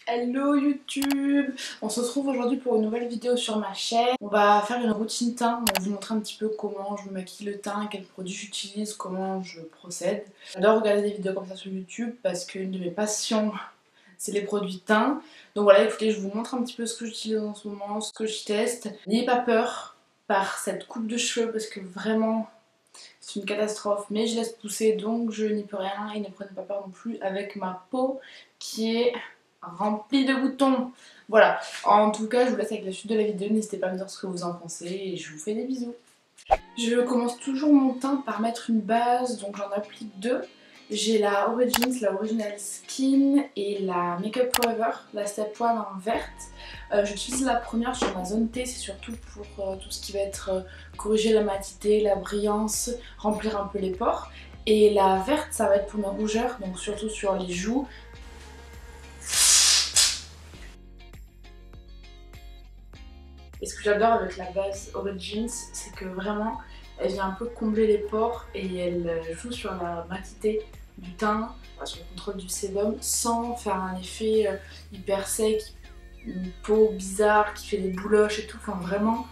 Hello YouTube! On se retrouve aujourd'hui pour une nouvelle vidéo sur ma chaîne. On va faire une routine teint, donc je vous montrer un petit peu comment je me maquille le teint, quels produits j'utilise, comment je procède. J'adore regarder des vidéos comme ça sur YouTube parce qu'une de mes passions c'est les produits teint. Donc voilà, écoutez, je vous montre un petit peu ce que j'utilise en ce moment, ce que je teste. N'ayez pas peur par cette coupe de cheveux parce que vraiment c'est une catastrophe, mais je laisse pousser donc je n'y peux rien et ne prenez pas peur non plus avec ma peau qui est remplie de boutons. Voilà, en tout cas je vous laisse avec la suite de la vidéo, n'hésitez pas à me dire ce que vous en pensez et je vous fais des bisous. Je commence toujours mon teint par mettre une base, donc j'en applique deux. J'ai la Origins, la Original Skin et la Makeup Forever, la Step 1 en verte. J'utilise la première sur ma zone T, c'est surtout pour tout ce qui va être corriger la matité, la brillance, remplir un peu les pores. Et la verte, ça va être pour mes rougeurs, donc surtout sur les joues. Et ce que j'adore avec la base Origins, c'est que vraiment, elle vient un peu combler les pores et elle joue sur la matité du teint, sur le contrôle du sébum, sans faire un effet hyper sec, une peau bizarre qui fait des bouloches et tout. Enfin vraiment,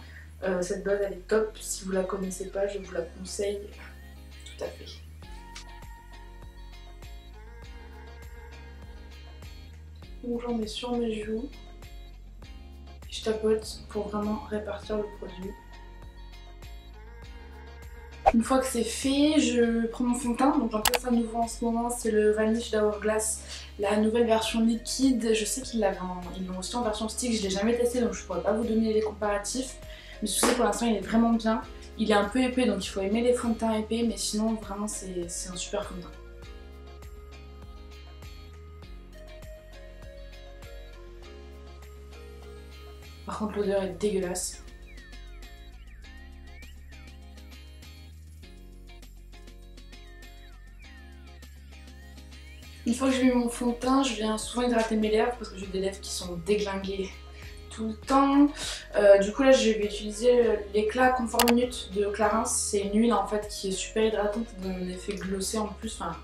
cette base elle est top. Si vous la connaissez pas, je vous la conseille tout à fait. Donc j'en mets sur mes joues. Je tapote pour vraiment répartir le produit. Une fois que c'est fait, je prends mon fond de teint, donc j'en teste un nouveau en ce moment, c'est le Vanish d'Hourglass, la nouvelle version liquide. Je sais qu'ils l'ont aussi en version stick, je l'ai jamais testé donc je pourrais pas vous donner les comparatifs. Mais je sais pour l'instant il est vraiment bien. Il est un peu épais donc il faut aimer les fonds de teint épais, mais sinon vraiment c'est un super fond de teint. Par contre l'odeur est dégueulasse. Une fois que j'ai mis mon fond de teint, je viens souvent hydrater mes lèvres parce que j'ai des lèvres qui sont déglinguées tout le temps. Du coup là je vais utiliser l'éclat Confort Minute de Clarins. C'est une huile en fait qui est super hydratante et donne un effet glossé en plus. Enfin,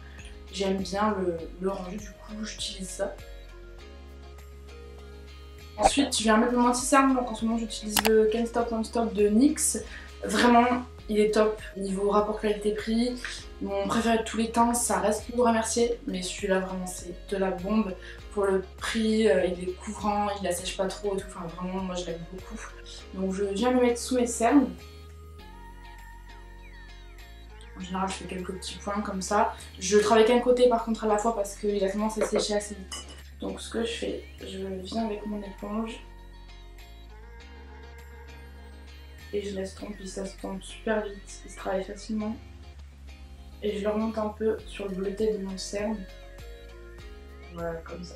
j'aime bien le rendu, du coup j'utilise ça. Ensuite je viens mettre mon anti-cerne, donc en ce moment j'utilise le Can't Stop Non Stop de NYX. Vraiment il est top niveau rapport qualité-prix. Mon préféré de tous les temps, ça reste Poudre à Mercier, mais celui-là vraiment c'est de la bombe. Pour le prix, il est couvrant, il assèche pas trop et tout, enfin vraiment moi je l'aime beaucoup. Donc je viens le mettre sous mes cernes. En général je fais quelques petits points comme ça. Je travaille qu'un côté par contre à la fois parce qu'il a tendance à sécher assez vite. Donc ce que je fais, je viens avec mon éponge et je laisse tomber, ça se tombe super vite, il se travaille facilement. Et je le remonte un peu sur le bleuté de mon cerne. Voilà, comme ça.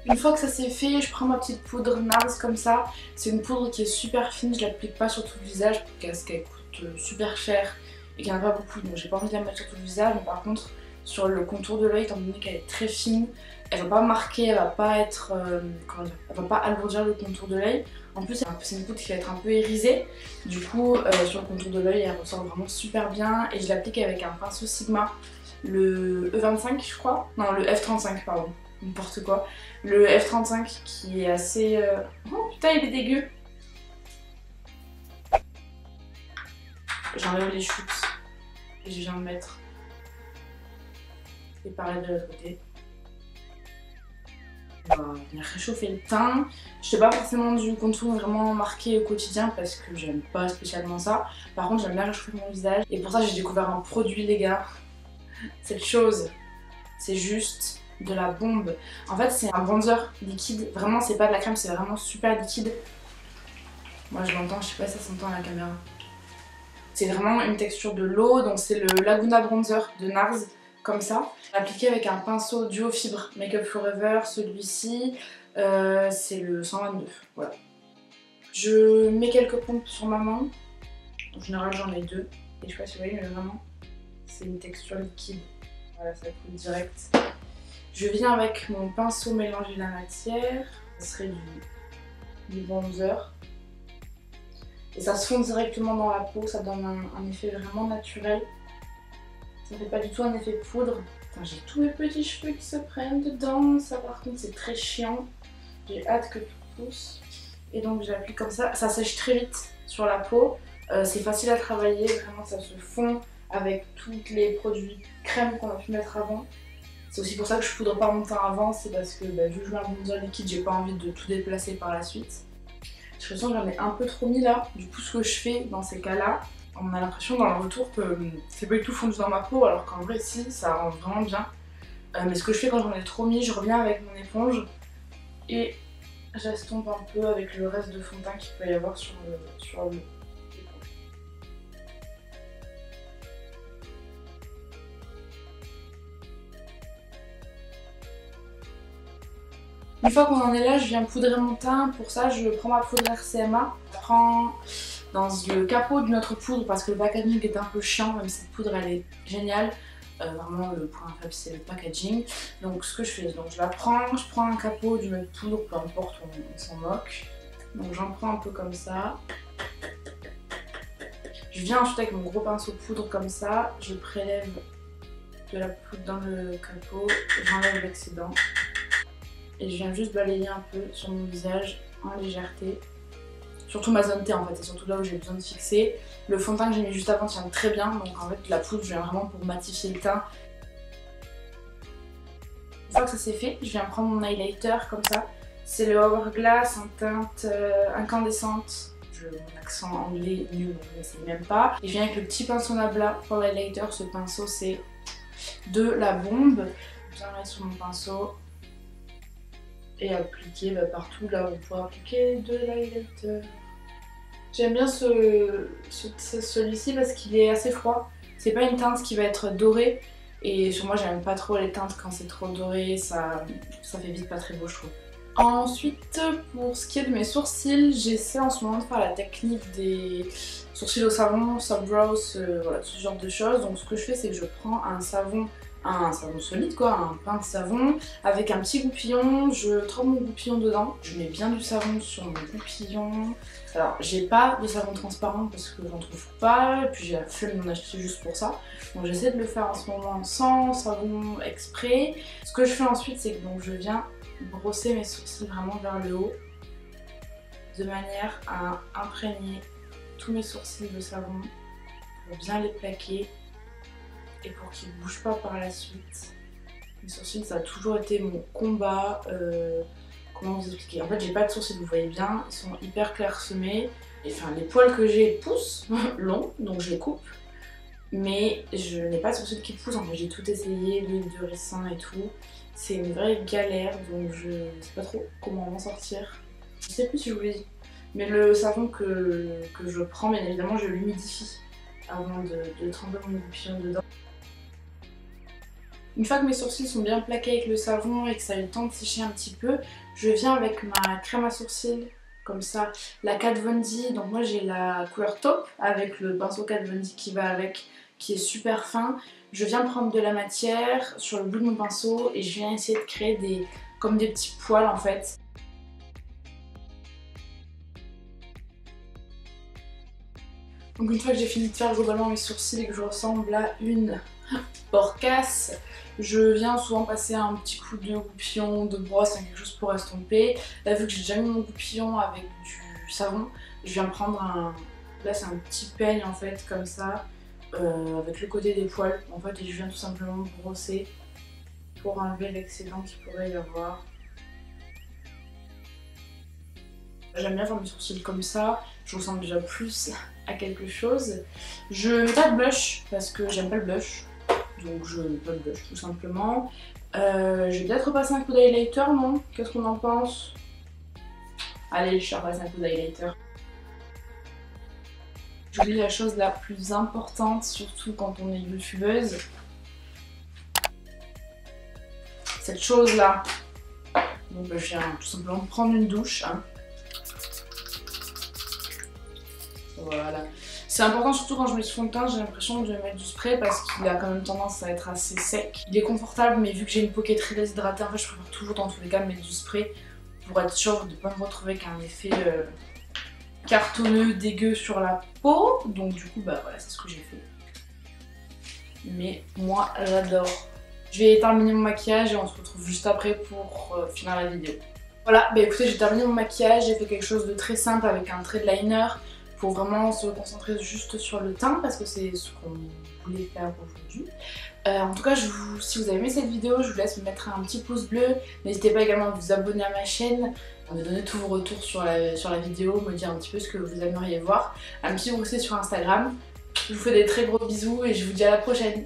Une fois que ça c'est fait, je prends ma petite poudre NARS comme ça. C'est une poudre qui est super fine, je l'applique pas sur tout le visage parce qu'elle coûte super cher et qu'il n'y en a pas beaucoup, donc j'ai pas envie de la mettre sur tout le visage. Mais par contre, sur le contour de l'œil, étant donné qu'elle est très fine, elle va pas marquer, elle va pas être. Comment dire, elle va pas alourdir le contour de l'œil. En plus, c'est une poudre qui va être un peu irisée. Du coup, sur le contour de l'œil, elle ressort vraiment super bien. Et je l'applique avec un pinceau Sigma, le E25, je crois. Non, le F35, pardon. N'importe quoi. Le F35 qui est assez... Oh putain, il est dégueu. J'enlève les chutes et je viens me mettre. Et pareil de l'autre côté. On va venir réchauffer le teint. Je fais pas forcément du contour vraiment marqué au quotidien parce que j'aime pas spécialement ça. Par contre, j'aime bien réchauffer mon visage. Et pour ça, j'ai découvert un produit, les gars. Cette chose, c'est juste de la bombe. En fait, c'est un bronzer liquide. Vraiment, c'est pas de la crème, c'est vraiment super liquide. Moi, je l'entends, je sais pas si ça s'entend à la caméra. C'est vraiment une texture de l'eau, donc c'est le Laguna Bronzer de NARS, comme ça. Appliqué avec un pinceau duo fibre Makeup Forever, celui-ci, c'est le 122, voilà. Je mets quelques pompes sur ma main, en général j'en ai deux, et je sais pas si vous voyez, mais vraiment, c'est une texture liquide, voilà, ça coule direct. Je viens avec mon pinceau mélanger la matière, ce serait du bronzer. Et ça se fond directement dans la peau, ça donne un effet vraiment naturel. Ça fait pas du tout un effet poudre. J'ai tous mes petits cheveux qui se prennent dedans. Ça par contre c'est très chiant. J'ai hâte que tout pousse. Et donc j'applique comme ça. Ça sèche très vite sur la peau. C'est facile à travailler. Vraiment ça se fond avec tous les produits crème qu'on a pu mettre avant. C'est aussi pour ça que je poudre pas mon teint avant. C'est parce que vu que je mets un bronzer liquide, j'ai pas envie de tout déplacer par la suite. J'ai l'impression que j'en ai un peu trop mis là. Du coup ce que je fais dans ces cas-là, on a l'impression dans le retour que c'est pas du tout fondu dans ma peau, alors qu'en vrai si, ça rend vraiment bien. Mais ce que je fais quand j'en ai trop mis, je reviens avec mon éponge et j'estompe un peu avec le reste de fond de teint qu'il peut y avoir sur l'éponge. Une fois qu'on en est là, je viens poudrer mon teint. Pour ça, je prends ma poudre RCMA. Je prends dans le capot d'une autre poudre parce que le packaging est un peu chiant, même cette poudre elle est géniale. Vraiment le point faible c'est le packaging. Donc ce que je fais, donc je la prends, je prends un capot d'une autre poudre, peu importe, on s'en moque. Donc j'en prends un peu comme ça. Je viens ensuite avec mon gros pinceau poudre comme ça, je prélève de la poudre dans le capot, j'enlève l'excédent. Et je viens juste balayer un peu sur mon visage en légèreté. Surtout ma zone T en fait, c'est surtout là où j'ai besoin de fixer. Le fond de teint que j'ai mis juste avant tient très bien, donc en fait la poudre je viens vraiment pour matifier le teint. Une fois que ça c'est fait, je viens prendre mon highlighter comme ça. C'est le Hourglass en teinte incandescente. Mon accent anglais nul, donc je ne sais même pas. Et je viens avec le petit pinceau Nabla pour l'highlighter. Ce pinceau c'est de la bombe. Je viens mettre sur mon pinceau. Et appliquer partout là où on peut appliquer de l'highlighter. J'aime bien celui-ci parce qu'il est assez froid. C'est pas une teinte qui va être dorée. Et sur moi j'aime pas trop les teintes quand c'est trop doré, ça fait vite pas très beau je trouve. Ensuite pour ce qui est de mes sourcils, j'essaie en ce moment de faire la technique des sourcils au savon, soft brows, voilà ce genre de choses. Donc ce que je fais c'est que je prends un savon solide quoi, un pain de savon avec un petit goupillon, je trempe mon goupillon dedans, je mets bien du savon sur mon goupillon. Alors j'ai pas de savon transparent parce que j'en trouve pas, et puis j'ai la flemme d'en acheter juste pour ça. Donc j'essaie de le faire en ce moment sans savon exprès. Ce que je fais ensuite c'est que donc, je viens brosser mes sourcils vraiment vers le haut de manière à imprégner tous mes sourcils de savon pour bien les plaquer. Et pour qu'ils ne bougent pas par la suite. Les sourcils ça a toujours été mon combat. Comment vous expliquer? En fait j'ai pas de sourcils, vous voyez bien, ils sont hyper clairsemés. Et, enfin les poils que j'ai poussent longs, donc je les coupe. Mais je n'ai pas de sourcils qui poussent, en fait j'ai tout essayé, l'huile de ricin et tout. C'est une vraie galère, donc je sais pas trop comment m'en sortir. Je sais plus si je vous l'ai dit. Mais le savon que je prends, bien évidemment je l'humidifie avant de tremper mon goupillon dedans. Une fois que mes sourcils sont bien plaqués avec le savon et que ça a eu le temps de sécher un petit peu, je viens avec ma crème à sourcils, comme ça, la Kat Von D. Donc moi j'ai la couleur taupe avec le pinceau Kat Von D qui va avec, qui est super fin. Je viens prendre de la matière sur le bout de mon pinceau et je viens essayer de créer comme des petits poils en fait. Donc une fois que j'ai fini de faire globalement mes sourcils et que je ressemble à une porcasse, je viens souvent passer un petit coup de goupillon, de brosse, quelque chose pour estomper. Là vu que j'ai déjà mis mon goupillon avec du savon, je viens prendre là c'est un petit peigne en fait comme ça, avec le côté des poils en fait, et je viens tout simplement brosser pour enlever l'excédent qu'il pourrait y avoir. J'aime bien faire mes sourcils comme ça, je ressemble déjà plus à quelque chose. Je mets pas de blush parce que j'aime pas le blush, donc je mets pas de blush tout simplement. Je vais peut-être repasser un coup d'highlighter, non? Qu'est-ce qu'on en pense? Allez, je vais repasser un coup d'highlighter. J'oublie la chose la plus importante, surtout quand on est youtubeuse. Cette chose là. Donc je viens tout simplement prendre une douche. Hein. Voilà. C'est important surtout quand je mets du fond de teint, j'ai l'impression de mettre du spray parce qu'il a quand même tendance à être assez sec. Il est confortable mais vu que j'ai une peau qui est très déshydratée, en fait je préfère toujours dans tous les cas mettre du spray pour être sûre de ne pas me retrouver avec un effet cartonneux, dégueu sur la peau. Donc du coup bah voilà, c'est ce que j'ai fait. mais moi j'adore. Je vais terminer mon maquillage et on se retrouve juste après pour finir la vidéo. Voilà, bah écoutez, j'ai terminé mon maquillage, j'ai fait quelque chose de très simple avec un trait de liner pour vraiment se concentrer juste sur le teint parce que c'est ce qu'on voulait faire aujourd'hui. En tout cas, si vous avez aimé cette vidéo, je vous laisse me mettre un petit pouce bleu. N'hésitez pas également à vous abonner à ma chaîne, à me donner tous vos retours sur la vidéo, me dire un petit peu ce que vous aimeriez voir, à me suivre aussi sur Instagram. Je vous fais des très gros bisous et je vous dis à la prochaine.